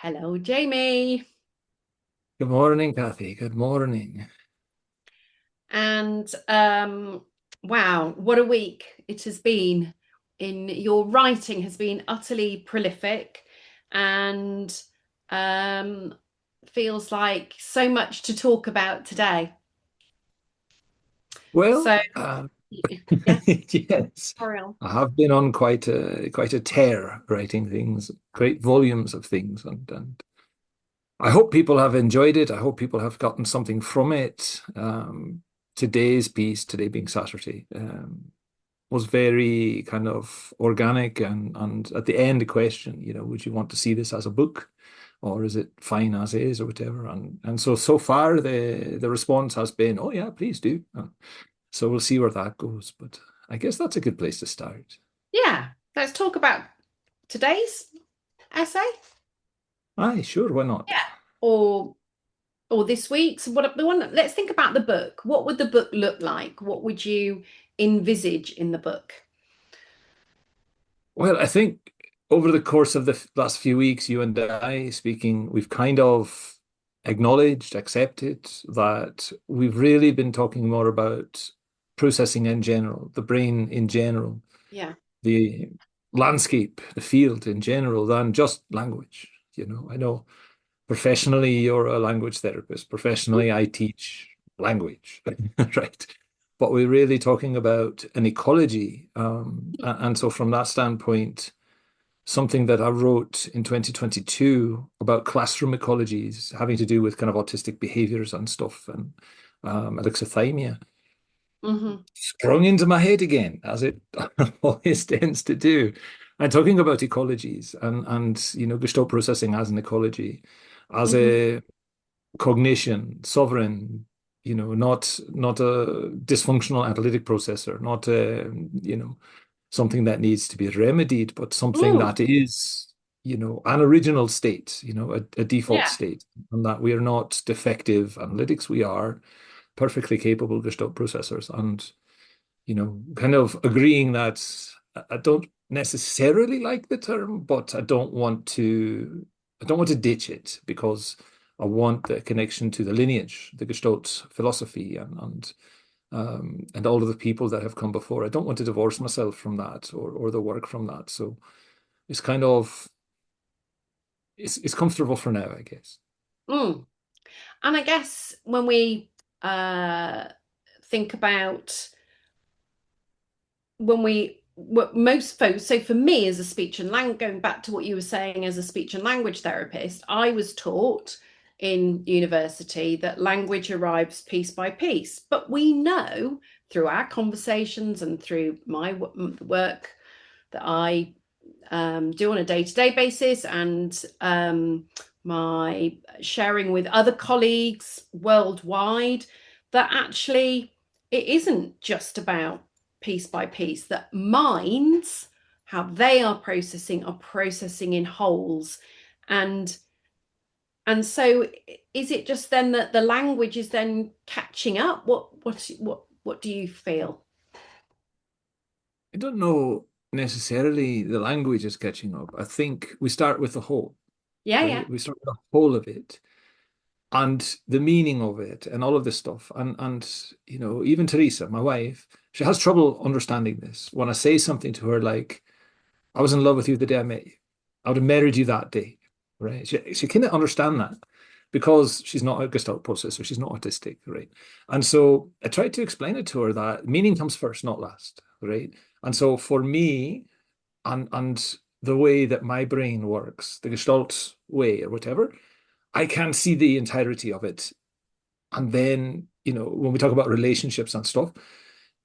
Hello, Jamie. Good morning, Cathy. Good morning. And wow, what a week it has been. In your writing has been utterly prolific and um, feels like so much to talk about today. Well, So, yeah, yes, carry on. I have been on quite a tear writing things, great volumes of things, and I hope people have enjoyed it. I hope people have gotten something from it. Today's piece, today being Saturday, was very kind of organic, and at the end, the question, would you want to see this as a book? Or is it fine as is or whatever? And so far the response has been, oh yeah, please do. So we'll see where that goes. But I guess that's a good place to start. Yeah, let's talk about today's essay. Aye, sure, why not? Yeah. Or or this week's. What the one? Let's think about the book. What would the book look like? What would you envisage in the book? Well, I think over the course of the last few weeks, you and I speaking, we've kind of acknowledged, accepted that we've really been talking more about processing in general, the brain in general, Yeah. the landscape, the field in general, than just language. I know professionally you're a language therapist. Professionally, I teach language, right? But we're really talking about an ecology. And so from that standpoint, something that I wrote in 2022 about classroom ecologies having to do with kind of autistic behaviors and stuff and alexithymia Hmm. sprung into my head again, as it always tends to do. And talking about ecologies and Gestalt processing as an ecology, as Hmm. a cognition, sovereign, not a dysfunctional analytic processor, not something that needs to be remedied, but something Mm. that is, an original state, a default Yeah. state, and that we are not defective analytics. We are perfectly capable Gestalt processors, and kind of agreeing that I don't necessarily like the term, but I don't want to ditch it because I want the connection to the lineage, the Gestalt philosophy, and all of the people that have come before. I don't want to divorce myself from that or the work from that. So it's kind of it's comfortable for now, I guess. Mm. And I guess when we uh, think about when we what most folks, so for me as a speech and language, going back to what you were saying as a speech and language therapist, I was taught in university that language arrives piece by piece. But we know through our conversations and through my work that I do on a day-to-day basis and my sharing with other colleagues worldwide that actually it isn't just about piece by piece, that minds, how they are processing in wholes. And and so is it just then that the language is then catching up? What do you feel? I don't know necessarily the language is catching up. I think we start with the whole, Yeah, yeah. right? We start with the whole of it and the meaning of it and all of this stuff. And even Teresa, my wife, she has trouble understanding this. When I say something to her like, I was in love with you the day I met you. I would have married you that day, right? She can't understand that because she's not a Gestalt processor. She's not autistic, right? And so I tried to explain it to her that meaning comes first, not last, right? And so for me, and the way that my brain works, the Gestalt way or whatever, I can see the entirety of it. And then, when we talk about relationships and stuff,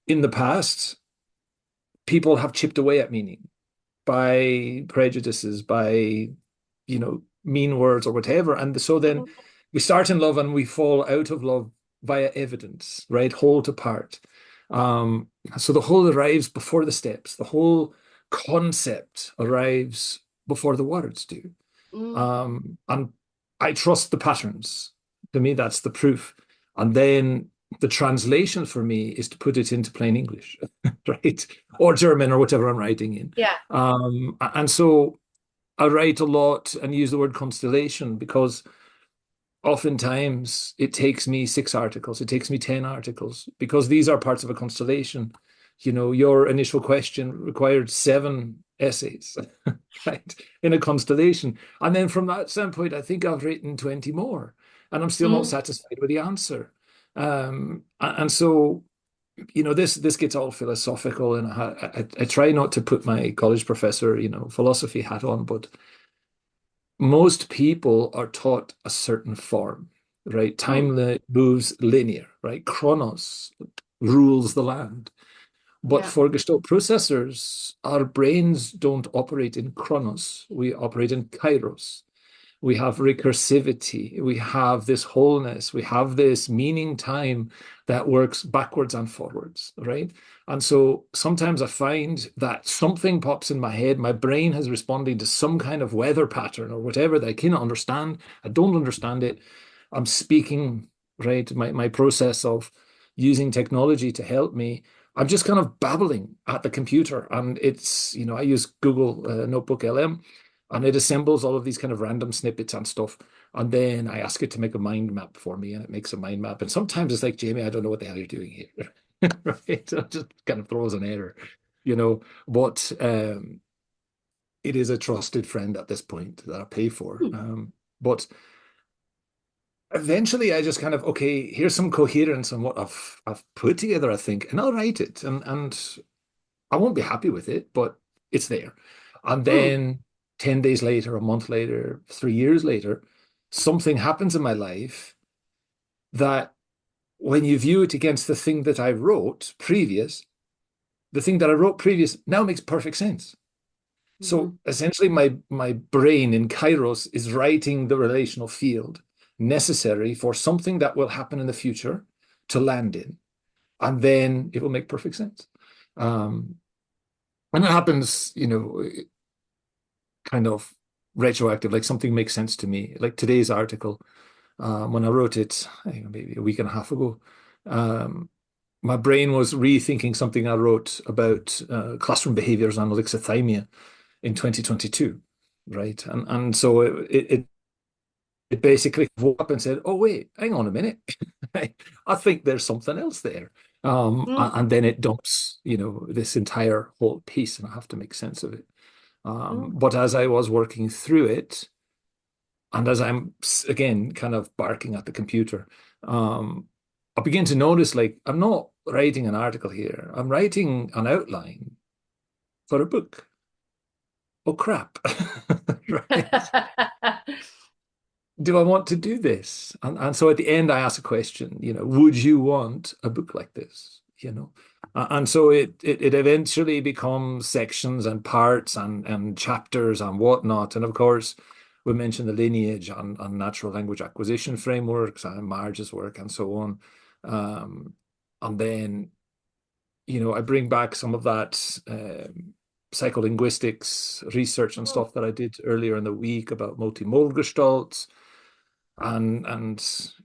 in the past, people have chipped away at meaning by prejudices, by, mean words or whatever. And so then we start in love and we fall out of love via evidence, right? Whole to part. Um, so the whole arrives before the steps. The whole concept arrives before the words do. Mm. And I trust the patterns. To me, that's the proof. And then the translation for me is to put it into plain English, right? Or German or whatever I'm writing in. Yeah. And so I write a lot and use the word constellation because oftentimes it takes me 6 articles, it takes me 10 articles because these are parts of a constellation. Your initial question required 7 essays, right, in a constellation. And then from that standpoint, I think I've written 20 more and I'm still not Mm, satisfied with the answer. And so, this gets all philosophical, and I try not to put my college professor, philosophy hat on, but most people are taught a certain form, right? mm, Moves linear, right? Chronos rules the land. But yeah, for Gestalt processors, our brains don't operate in chronos. We operate in kairos. We have recursivity. We have this wholeness. We have this meaning time that works backwards and forwards, right? And so sometimes I find that something pops in my head. My brain has responded to some kind of weather pattern or whatever that I cannot understand. I don't understand it. I'm speaking, right? My process of using technology to help me. I'm just kind of babbling at the computer. And I use Google Notebook LM, and it assembles all of these kind of random snippets and stuff. And then I ask it to make a mind map for me, and it makes a mind map. And sometimes it's like, Jamie, I don't know what the hell you're doing here. Right? So it just kind of throws an error, you know. But it is a trusted friend at this point that I pay for. mm, But eventually I just kind of, okay, here's some coherence on what I've put together, I think, and I'll write it. And I won't be happy with it, but it's there. And mm. then 10 days later, a month later, 3 years later, something happens in my life that when you view it against the thing that I wrote previous now makes perfect sense. So Mhm. essentially, my brain in Kairos is writing the relational field necessary for something that will happen in the future to land in, and then it will make perfect sense. Um, and it happens, kind of retroactive, like something makes sense to me. Like today's article, when I wrote it, I think maybe a week and a half ago, um, my brain was rethinking something I wrote about classroom behaviors and alexithymia in 2022, right? And so it basically woke up and said, "Oh wait, hang on a minute, I think there's something else there." Mm, And then it dumps, this entire whole piece, and I have to make sense of it. mm, But as I was working through it, and as I'm again kind of barking at the computer, I begin to notice like I'm not writing an article here. I'm writing an outline for a book. Oh crap. Right. Do I want to do this? And so at the end, I ask a question, would you want a book like this? And so it eventually becomes sections and parts and chapters and whatnot. And of course, we mentioned the lineage and natural language acquisition frameworks and Marge's work and so on. Um, and then, I bring back some of that psycholinguistics research and mm. stuff that I did earlier in the week about multimodal gestalts and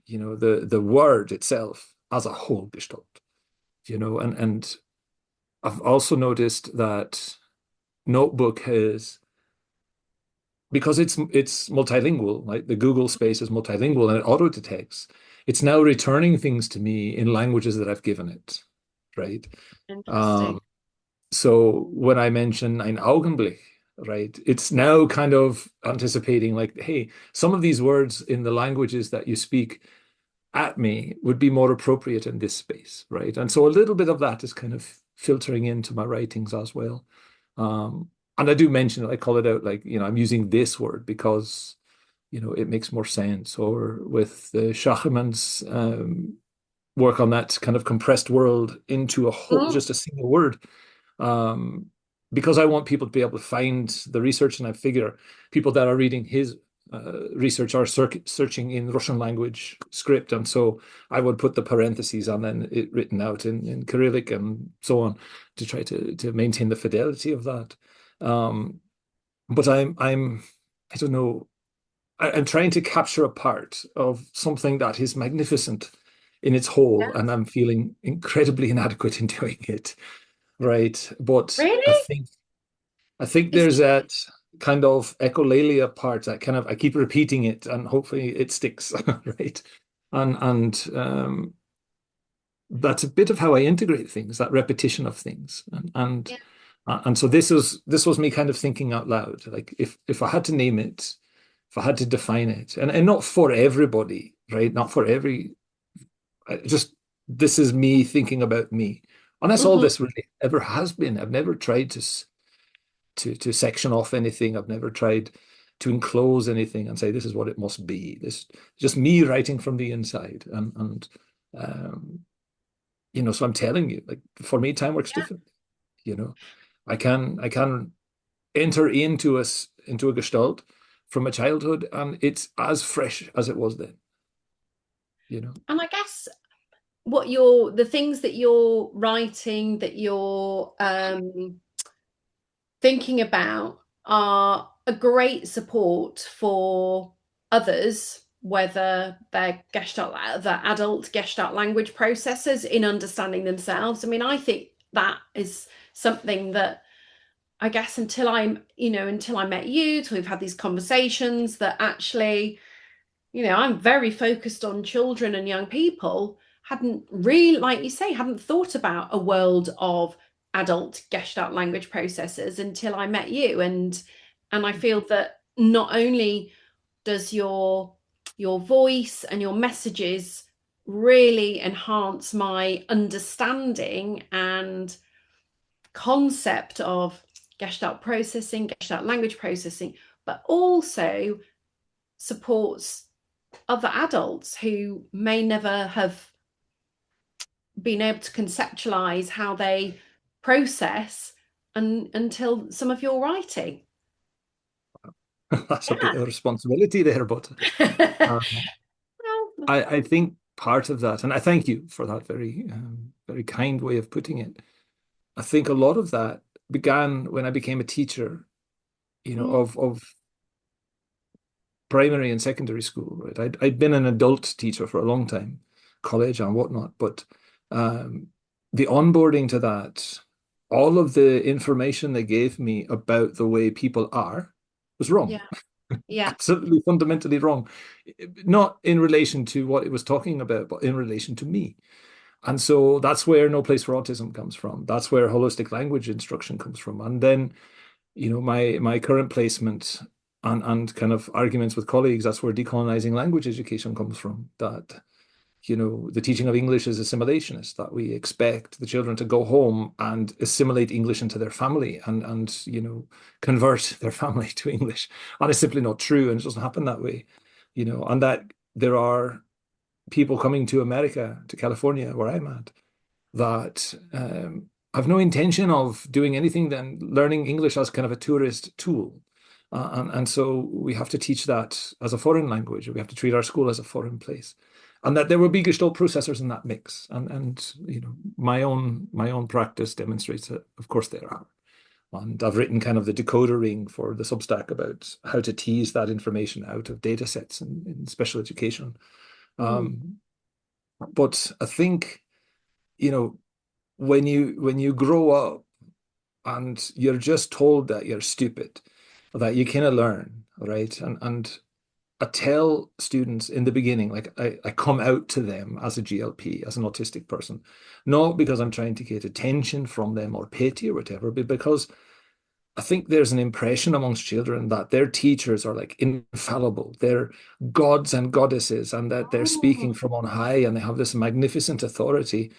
the word itself as a whole gestalt, and I've also noticed that Notebook has, because it's multilingual, like the Google space is multilingual and it auto detects, it's now returning things to me in languages that I've given it, right? Interesting. um so when I mention ein Augenblick, right, it's now kind of anticipating like, hey, some of these words in the languages that you speak at me would be more appropriate in this space, right? And so a little bit of that is kind of filtering into my writings as well. And I do mention it, I call it out like, I'm using this word because, it makes more sense. Or with the Schachemann's work on that kind of compressed world into a whole, Mm, just a single word, um, because I want people to be able to find the research, and I figure people that are reading his research are searching in Russian language script, and so I would put the parentheses and then it written out in Cyrillic and so on to try to maintain the fidelity of that. Um, but I don't know. I'm trying to capture a part of something that is magnificent in its whole, and I'm feeling incredibly inadequate in doing it. Right. But I really? think I think Is there's that. kind of echolalia part that kind of I keep repeating it and hopefully it sticks, right? And that's a bit of how I integrate things, that repetition of things. And so this was me kind of thinking out loud. Like if I had to name it, if I had to define it, and not for everybody, right? Not for every just this is me thinking about me. And that's all Mhm. this really ever has been. I've never tried to section off anything. I've never tried to enclose anything and say this is what it must be. This just me writing from the inside. And um, so I'm telling you, like for me, time works different. You know, I can enter into a gestalt from a childhood, and it's as fresh as it was then. You know. And I guess the things that you're writing, that you're thinking about, are a great support for others, whether they're Gestalt, the adult Gestalt language processors, in understanding themselves. I mean, I think that is something that, I guess, until I met you, till we've had these conversations, that actually, I'm very focused on children and young people. Hadn't really, like you say, hadn't thought about a world of adult Gestalt language processors until I met you. And I feel that not only does your voice and your messages really enhance my understanding and concept of Gestalt processing, Gestalt language processing, but also supports other adults who may never have been able to conceptualize how they process until some of your writing. That's a bit of responsibility there, but um, Well, I think part of that, and I thank you for that very kind way of putting it. I think a lot of that began when I became a teacher, mm, of primary and secondary school, right? I'd been an adult teacher for a long time, college and whatnot, but um, the onboarding to that, all of the information they gave me about the way people are was wrong. yeah, yeah. Absolutely fundamentally wrong. Not in relation to what it was talking about, but in relation to me. And so that's where No Place for Autism comes from. That's where holistic language instruction comes from. And then, my current placement and kind of arguments with colleagues, that's where decolonizing language education comes from. That, the teaching of English is assimilationist, that we expect the children to go home and assimilate English into their family and convert their family to English. And it's simply not true, and it doesn't happen that way. And that there are people coming to America, to California, where I'm at, that have no intention of doing anything than learning English as kind of a tourist tool. And so we have to teach that as a foreign language. We have to treat our school as a foreign place. And that there will be Gestalt processors in that mix. And my own practice demonstrates that, of course, there are. And I've written kind of the decoder ring for the Substack about how to tease that information out of data sets in special education. Mm, Um, but I think, you know, when you grow up and you're just told that you're stupid, that you cannot learn, right? And I tell students in the beginning, like I come out to them as a GLP, as an autistic person, not because I'm trying to get attention from them or pity or whatever, but because I think there's an impression amongst children that their teachers are like infallible, they're gods and goddesses, and that they're speaking from on high and they have this magnificent authority.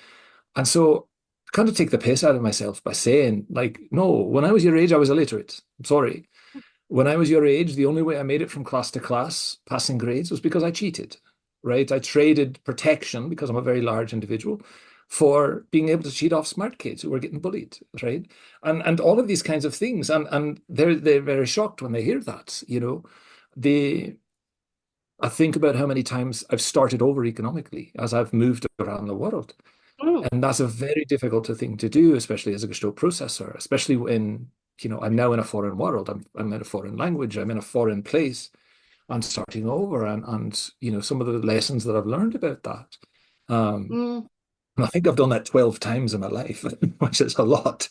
And so I kind of take the piss out of myself by saying, like, no, when I was your age, I was illiterate. I'm sorry. When I was your age, the only way I made it from class to class, passing grades, was because I cheated, right? I traded protection, because I'm a very large individual, for being able to cheat off smart kids who were getting bullied, right? And all of these kinds of things. And they're very shocked when they hear that, They I think about how many times I've started over economically as I've moved around the world. mm, And that's a very difficult thing to do, especially as a Gestalt processor, especially when, I'm now in a foreign world. I'm in a foreign language. I'm in a foreign place. I'm starting over. And some of the lessons that I've learned about that. Um, mm. and I think I've done that 12 times in my life, which is a lot.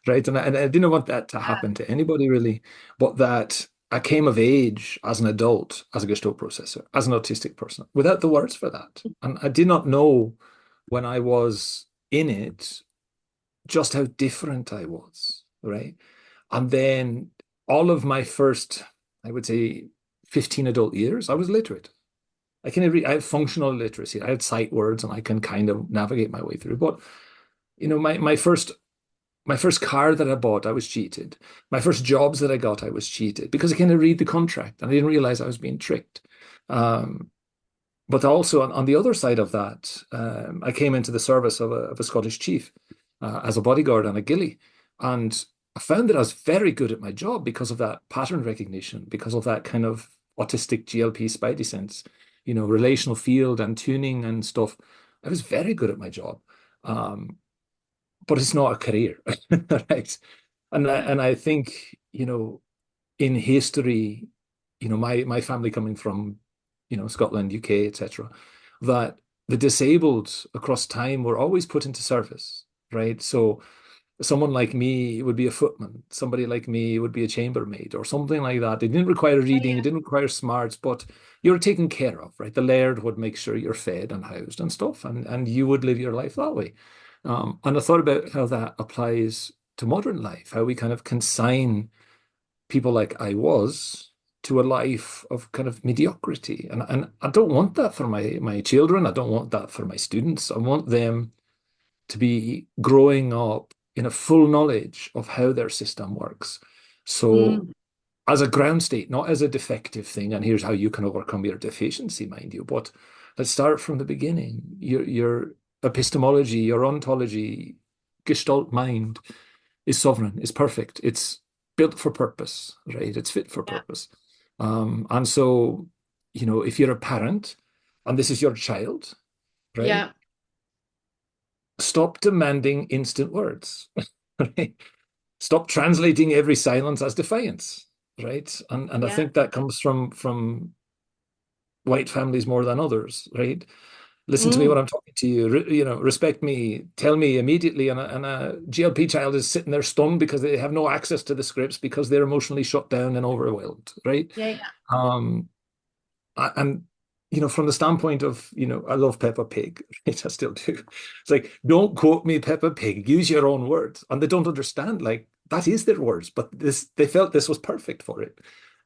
right? And I didn't want that to happen to anybody really, but that I came of age as an adult, as a Gestalt processor, as an autistic person, without the words for that. And I did not know when I was in it just how different I was, right? And then all of my first, I would say, 15 adult years, I was literate. I have functional literacy. I had sight words and I can kind of navigate my way through. But my first car that I bought, I was cheated. My first jobs that I got, I was cheated because I kind of read the contract and I didn't realize I was being tricked. Um, but also on the other side of that, I came into the service of a Scottish chief as a bodyguard and a ghillie. And I found that I was very good at my job because of that pattern recognition, because of that kind of autistic GLP spidey sense, relational field and tuning and stuff. I was very good at my job. But it's not a career, right? And I think, in history, my family coming from, Scotland, UK, etc., that the disabled across time were always put into service, right? So someone like me would be a footman, somebody like me would be a chambermaid or something like that. It didn't require reading, it didn't require smarts, but you're taken care of, right? The laird would make sure you're fed and housed and stuff, and you would live your life that way. And I thought about how that applies to modern life, how we kind of consign people like I was to a life of kind of mediocrity. And I don't want that for my children. I don't want that for my students. I want them to be growing up in a full knowledge of how their system works. So Mm. as a ground state, not as a defective thing, and here's how you can overcome your deficiency, mind you, but let's start from the beginning. Your epistemology, your ontology, Gestalt mind is sovereign, is perfect. It's built for purpose, right? It's fit for Yeah. purpose. And so, if you're a parent and this is your child, right? Yeah. Stop demanding instant words, right? Stop translating every silence as defiance, right? And I Yeah. think that comes from white families more than others, right? Listen to me when Mm. I'm talking to you. Respect me. Tell me immediately. And a GLP child is sitting there stunned because they have no access to the scripts because they're emotionally shut down and overwhelmed, right? Yeah. Yeah. Um, and from the standpoint of, I love Peppa Pig, right? I still do. It's like, don't quote me Peppa Pig, use your own words. And they don't understand, like, that is their words, but they felt this was perfect for it,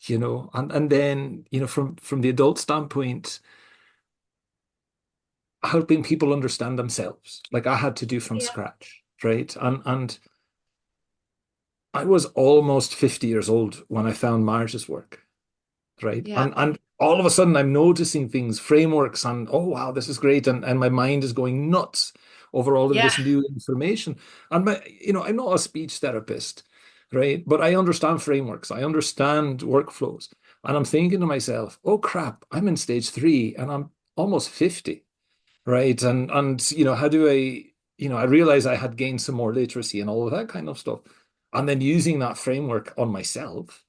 and then, from the adult standpoint, helping people understand themselves, like I had to do from Yeah. scratch, right? And I was almost 50 years old when I found Marge's work, right? Yeah. And all of a sudden I'm noticing things, frameworks, and oh wow, this is great. And my mind is going nuts over all of Yeah. this new information. And I'm not a speech therapist, right? But I understand frameworks, I understand workflows. And I'm thinking to myself, oh crap, I'm in stage 3 and I'm almost 50, right? And how do I realized I had gained some more literacy and all of that kind of stuff. And then using that framework on myself,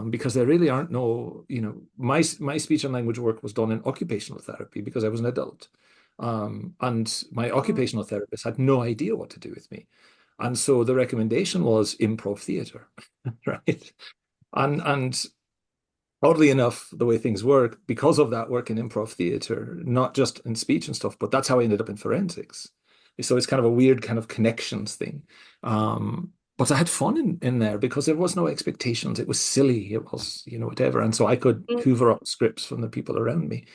because there really aren't no, my speech and language work was done in occupational therapy because I was an adult. And my Mm. occupational therapist had no idea what to do with me. And so the recommendation was improv theater, right? And oddly enough, the way things work, because of that work in improv theater, not just in speech and stuff, but that's how I ended up in forensics. So it's kind of a weird kind of connections thing. But I had fun in there because there was no expectations. It was silly. It was, whatever. And so I could Mm. hoover up scripts from the people around me.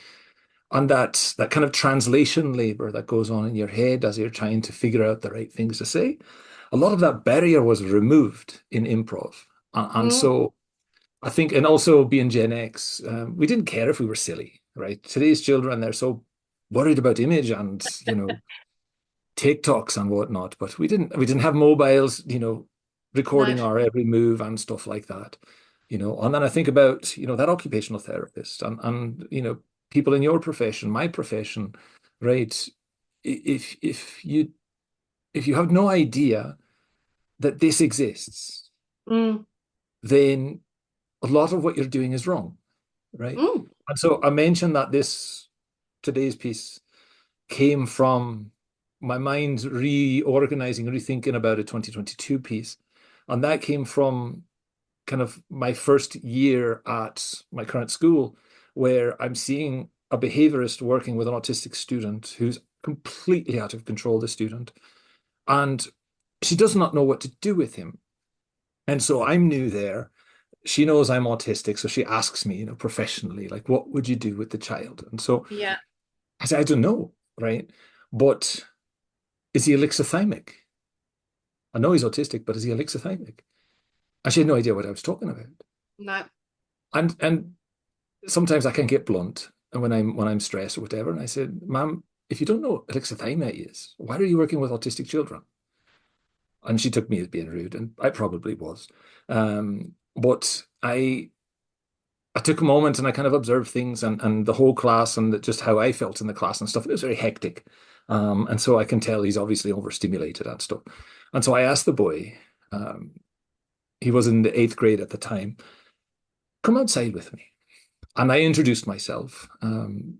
And that kind of translation labor that goes on in your head as you're trying to figure out the right things to say, a lot of that barrier was removed in improv. And Mm. so I think, and also being Gen X, we didn't care if we were silly, right? Today's children, they're so worried about image and, TikToks and whatnot, but we didn't have mobiles, No. recording our every move and stuff like that, And then I think about, that occupational therapist and, people in your profession, my profession, right? If you have no idea that this exists, Mm. then a lot of what you're doing is wrong, right? Mm. And so I mentioned that today's piece came from my mind reorganizing, rethinking about a 2022 piece. And that came from kind of my first year at my current school, where I'm seeing a behaviorist working with an autistic student who's completely out of control, the student, and she does not know what to do with him. And so I'm new there. She knows I'm autistic, so she asks me, professionally, like, what would you do with the child? And so Yeah. I said, I don't know, right? But is he alexithymic? I know he's autistic, but is he alexithymic? And she had no idea what I was talking about. No. And sometimes I can get blunt when I'm stressed or whatever. And I said, Ma'am, if you don't know what alexithymia is, why are you working with autistic children? And she took me as being rude, and I probably was. But I took a moment and I kind of observed things and the whole class and just how I felt in the class and stuff. It was very hectic. And so I can tell he's obviously overstimulated and stuff. And so I asked the boy, um, he was in the eighth grade at the time, come outside with me. And I introduced myself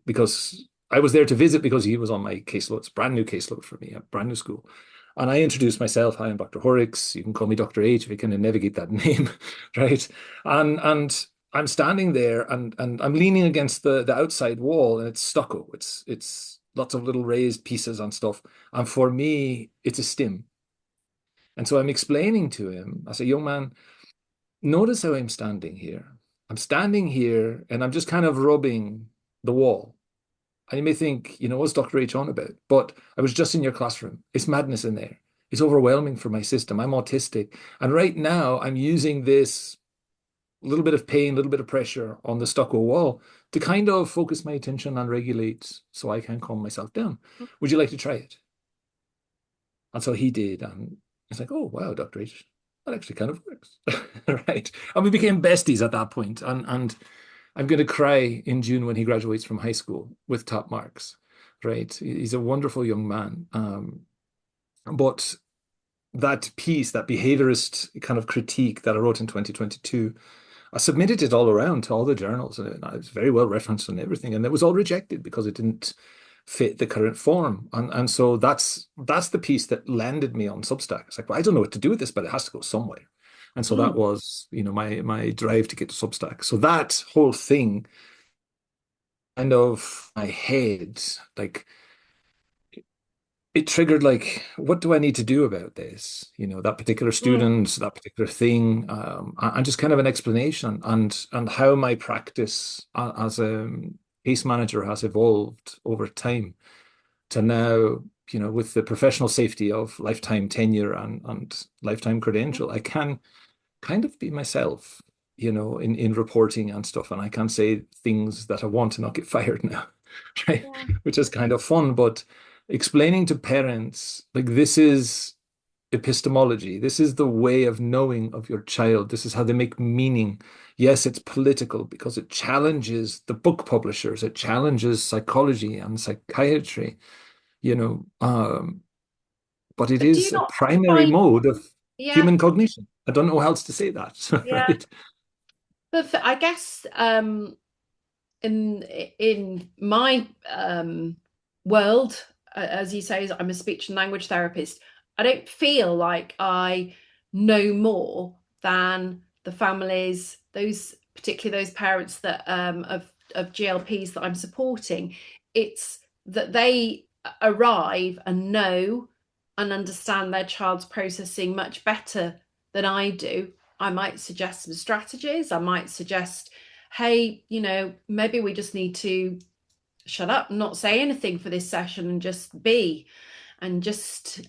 because I was there to visit because he was on my caseload. It's a brand new caseload for me, a brand new school. And I introduced myself. Hi, I'm Dr. Horrocks. You can call me Dr. H if you can navigate that name, right? And I'm standing there and I'm leaning against the outside wall and it's stucco. It's lots of little raised pieces and stuff. And for me, it's a stim. And so I'm explaining to him, I say, young man, notice how I'm standing here. I'm standing here and I'm just kind of rubbing the wall. And you may think, what's Dr. H on about? But I was just in your classroom. It's madness in there. It's overwhelming for my system. I'm autistic. And right now I'm using this little bit of pain, little bit of pressure on the stucco wall to kind of focus my attention and regulate so I can calm myself down. Would you like to try it? And so he did. And it's like, oh, wow, Dr. H, that actually kind of works. Right. And we became besties at that point. And I'm going to cry in June when he graduates from high school with top marks. Right. He's a wonderful young man. But that piece, that behaviorist kind of critique that I wrote in 2022, I submitted it all around to all the journals, and it was very well referenced and everything, and it was all rejected because it didn't fit the current form. And so that's the piece that landed me on Substack. It's like, well, I don't know what to do with this, but it has to go somewhere. And so that Mm. was, my drive to get to Substack. So that whole thing kind of my head, like it triggered like, what do I need to do about this? That particular Mm. student, that particular thing, and just kind of an explanation and how my practice as a case manager has evolved over time to now, with the professional safety of lifetime tenure and lifetime credential, I can kind of be myself, in reporting and stuff, and I can say things that I want to not get fired now, right? Yeah. Which is kind of fun, but explaining to parents like this is epistemology, this is the way of knowing of your child, this is how they make meaning. Yes, it's political because it challenges the book publishers, it challenges psychology and psychiatry, you know, um, but it But do you is a not primary find, mode of yeah, human cognition. I don't know how else to say that, yeah. right? But I guess in my world, as you say, I'm a speech and language therapist. I don't feel like I know more than the families, those particularly those parents that of GLPs that I'm supporting. It's that they arrive and know and understand their child's processing much better than I do. I might suggest some strategies. I might suggest, hey, maybe we just need to shut up and not say anything for this session and just be and just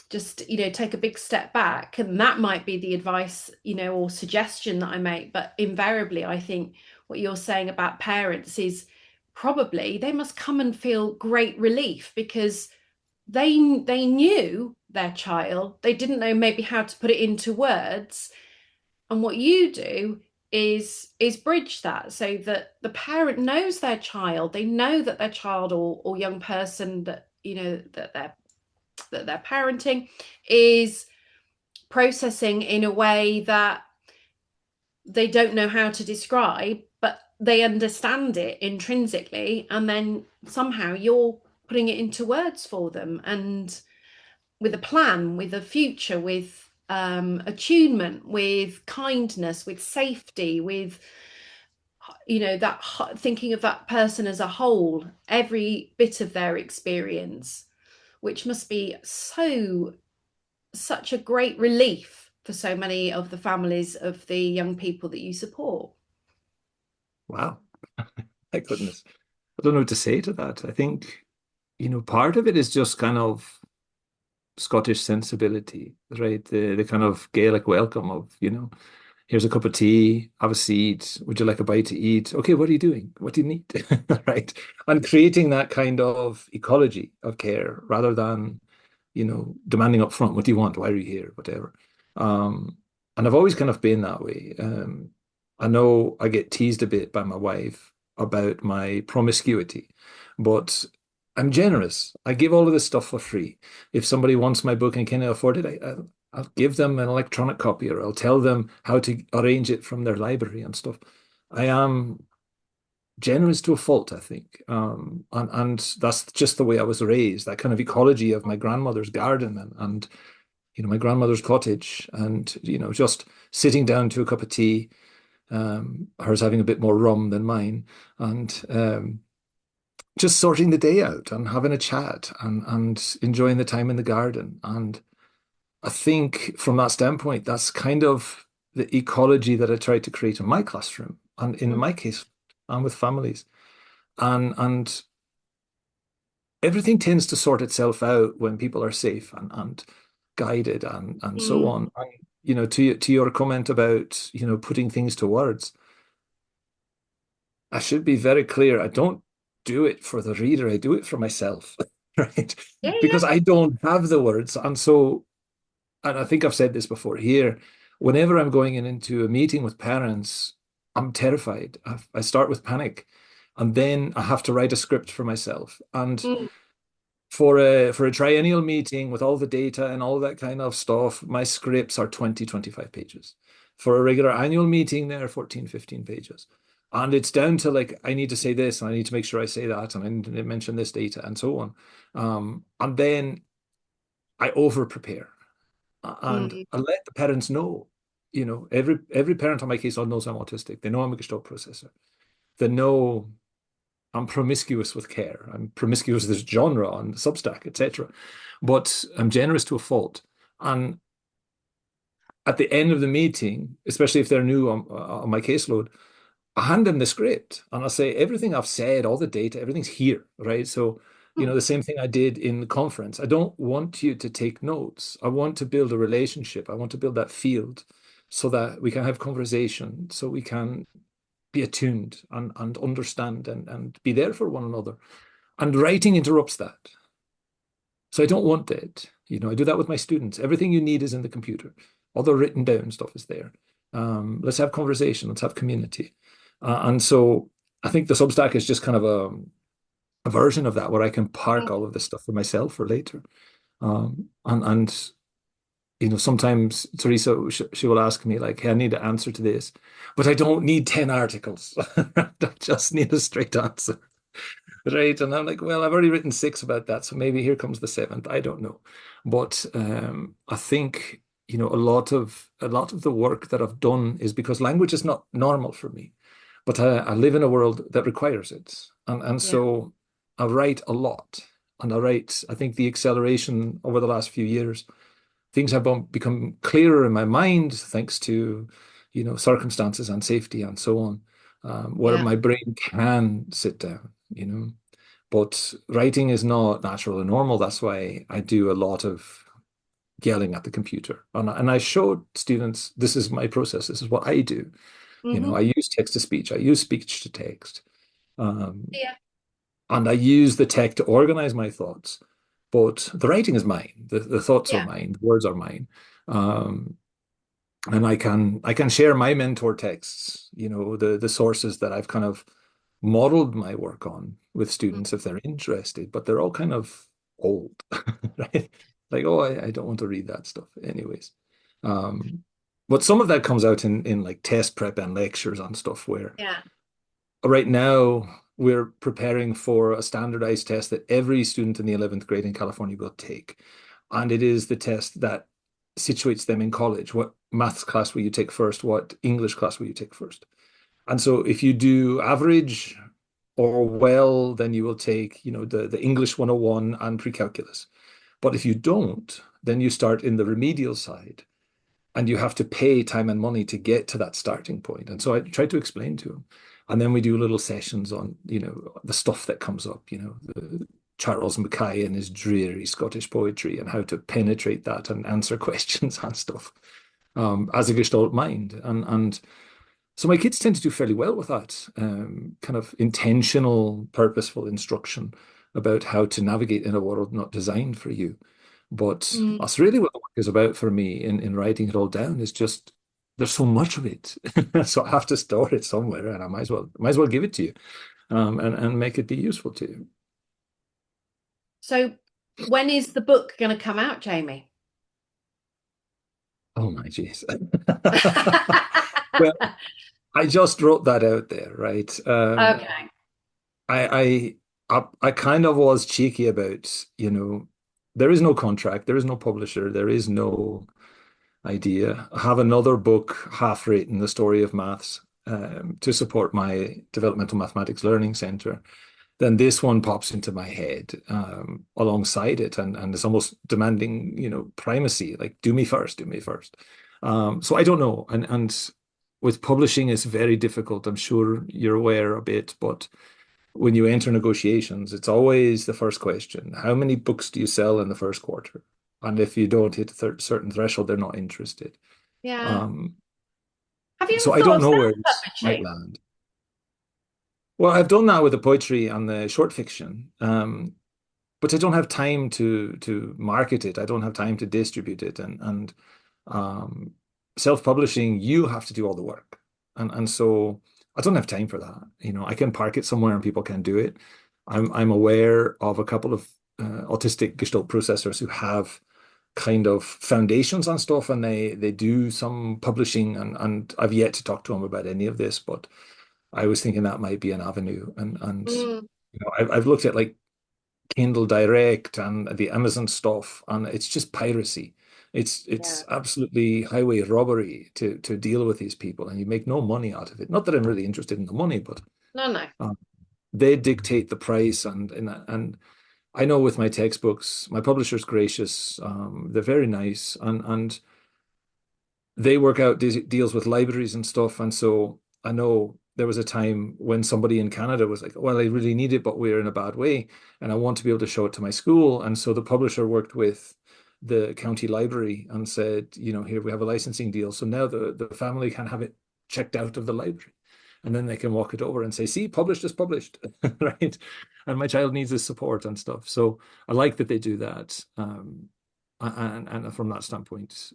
take a big step back, and that might be the advice or suggestion that I make. But invariably I think what you're saying about parents is probably they must come and feel great relief because they knew their child, they didn't know maybe how to put it into words, and what you do is bridge that so that the parent knows their child, they know that their child or young person that that they're parenting is processing in a way that they don't know how to describe, but they understand it intrinsically, and then somehow you're putting it into words for them and with a plan, with a future, with attunement, with kindness, with safety, with that thinking of that person as a whole, every bit of their experience, which must be such a great relief for so many of the families of the young people that you support. Wow. My goodness. I don't know what to say to that. I think, part of it is just kind of Scottish sensibility, right? The kind of Gaelic welcome of, here's a cup of tea, have a seat. Would you like a bite to eat? Okay, what are you doing? What do you need? Right. And creating that kind of ecology of care rather than, demanding up front, what do you want? Why are you here? Whatever. Um, and I've always kind of been that way. I know I get teased a bit by my wife about my promiscuity, but I'm generous. I give all of this stuff for free. If somebody wants my book and can't afford it, I'll give them an electronic copy, or I'll tell them how to arrange it from their library and stuff. I am generous to a fault, I think. And that's just the way I was raised, that kind of ecology of my grandmother's garden and my grandmother's cottage and, just sitting down to a cup of tea, hers having a bit more rum than mine, and just sorting the day out and having a chat and enjoying the time in the garden. And I think from that standpoint, that's kind of the ecology that I tried to create in my classroom and in my case, and with families. And everything tends to sort itself out when people are safe and guided and so Mm. on. And, to your comment about, putting things to words, I should be very clear. I don't do it for the reader. I do it for myself, right? Yeah, Because I don't have the words. And I think I've said this before here, whenever I'm going into a meeting with parents, I'm terrified. I start with panic, and then I have to write a script for myself. And yeah. for a triennial meeting with all the data and all that kind of stuff, my scripts are 20, 25 pages. For a regular annual meeting, they're 14, 15 pages. And it's down to like, I need to say this, and I need to make sure I say that, and I need to mention this data, and so on. And then I over prepare and Mm. I let the parents know. Every parent on my case all knows I'm autistic. They know I'm a Gestalt processor. They know I'm promiscuous with care. I'm promiscuous with this genre on Substack, etc. But I'm generous to a fault. And at the end of the meeting, especially if they're new on my caseload, I hand them the script and I say, everything I've said, all the data, everything's here, right? So, Mm. the same thing I did in the conference. I don't want you to take notes. I want to build a relationship. I want to build that field so that we can have conversation, so we can be attuned and understand and be there for one another. And writing interrupts that. So I don't want that. I do that with my students. Everything you need is in the computer. All the written down stuff is there. Let's have conversation. Let's have community. And so I think the Substack is just kind of a version of that where I can park all of this stuff for myself for later. And sometimes Teresa, she will ask me like, hey, I need an answer to this, but I don't need 10 articles. I just need a straight answer. Right. And I'm like, well, I've already written six about that. So maybe here comes the seventh. I don't know. But I think, a lot of the work that I've done is because language is not normal for me. But I live in a world that requires it. And Yeah. so I write a lot. And I think the acceleration over the last few years, things have become clearer in my mind thanks to, circumstances and safety and so on, where Yeah. my brain can sit down. But writing is not natural and normal. That's why I do a lot of yelling at the computer. And I showed students, this is my process. This is what I do. I Hmm. use text to speech. I use speech to text. Um, Yeah. and I use the tech to organize my thoughts. But the writing is mine. The thoughts are Yeah. mine. The words are mine. Um, and I can share my mentor texts, the sources that I've kind of modeled my work on with Mm. students if they're interested, but they're all kind of old, right? Like, oh, I don't want to read that stuff anyways. Um, but some of that comes out in like test prep and lectures and stuff where Yeah. right now we're preparing for a standardized test that every student in the 11th grade in California will take. And it is the test that situates them in college. What maths class will you take first? What English class will you take first? And so if you do average or well, then you will take, the English 101 and pre-calculus. But if you don't, then you start in the remedial side and you have to pay time and money to get to that starting point. And so I try to explain to him. And then we do little sessions on, the stuff that comes up, Charles Mackay and his dreary Scottish poetry and how to penetrate that and answer questions and stuff as a Gestalt mind. And so my kids tend to do fairly well with that kind of intentional, purposeful instruction about how to navigate in a world not designed for you. But Mm. that's really what the work is about for me in writing it all down is just there's so much of it. So I have to store it somewhere and I might as well give it to you and make it be useful to you. So when is the book going to come out, Jamie? Oh my jeez. Well, I just wrote that out there, right? Okay. I I kind of was cheeky about, there is no contract, there is no publisher, there is no idea. I have another book half written, The Story of Maths, to support my developmental mathematics learning center. Then this one pops into my head alongside it, and it's almost demanding, primacy. Like, do me first, do me first. So I don't know, and with publishing, it's very difficult. I'm sure you're aware a bit, but when you enter negotiations, it's always the first question. How many books do you sell in the first quarter? And if you don't hit a certain threshold, they're not interested. Yeah. Um, Have you so ever I thought don't of know where this might self-publishing? land. Well, I've done that with the poetry and the short fiction, but I don't have time to market it. I don't have time to distribute it, and um, self-publishing, you have to do all the work, and so I don't have time for that. I can park it somewhere and people can do it. I'm aware of a couple of autistic Gestalt processors who have kind of foundations on stuff, and they do some publishing, and I've yet to talk to them about any of this, but I was thinking that might be an avenue, and Mm, I've looked at like Kindle Direct and the Amazon stuff, and it's just piracy. It's yeah. absolutely highway robbery to deal with these people, and you make no money out of it. Not that I'm really interested in the money, but No, no. um, they dictate the price, and I know with my textbooks, my publisher's gracious. They're very nice, and they work out these deals with libraries and stuff. And so I know there was a time when somebody in Canada was like, well, I really need it, but we're in a bad way. And I want to be able to show it to my school. And so the publisher worked with the county library and said, here we have a licensing deal. So now the family can have it checked out of the library. And then they can walk it over and say, see, published is published, right? And my child needs this support and stuff. So I like that they do that. And from that standpoint,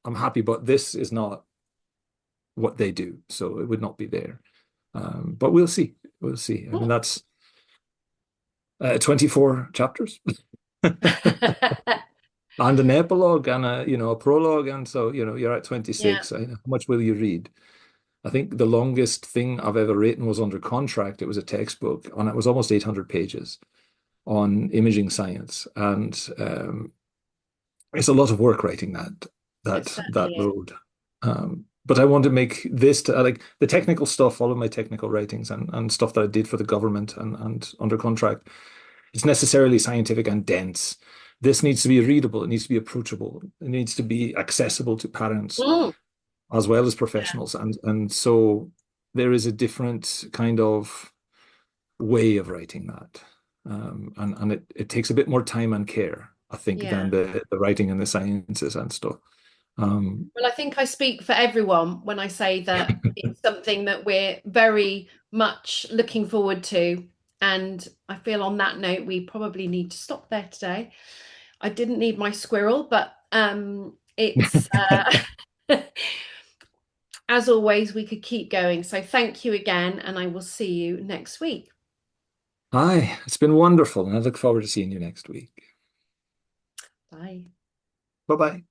I'm happy, but this is not what they do, so it would not be there. But we'll see. We'll see. I mean, Mm. that's 24 chapters and an epilogue and a prologue, and so you're at Yeah. 26. How much will you read? I think the longest thing I've ever written was under contract. It was a textbook, and it was almost 800 pages on imaging science, and it's a lot of work writing that It that certainly is. road. But I want to make this to like the technical stuff, all of my technical writings and stuff that I did for the government and under contract. It's necessarily scientific and dense. This needs to be readable. It needs to be approachable. It needs to be accessible to parents Mm. as well as Yeah. professionals. And so there is a different kind of way of writing that. And it takes a bit more time and care, I think, than Yeah. the writing and the sciences and stuff. Um, Well, I think I speak for everyone when I say that it's something that we're very much looking forward to. And I feel on that note, we probably need to stop there today. I didn't need my squirrel, but it's as always, we could keep going. So thank you again, and I will see you next week. Aye, it's been wonderful, and I look forward to seeing you next week. Bye. Bye bye.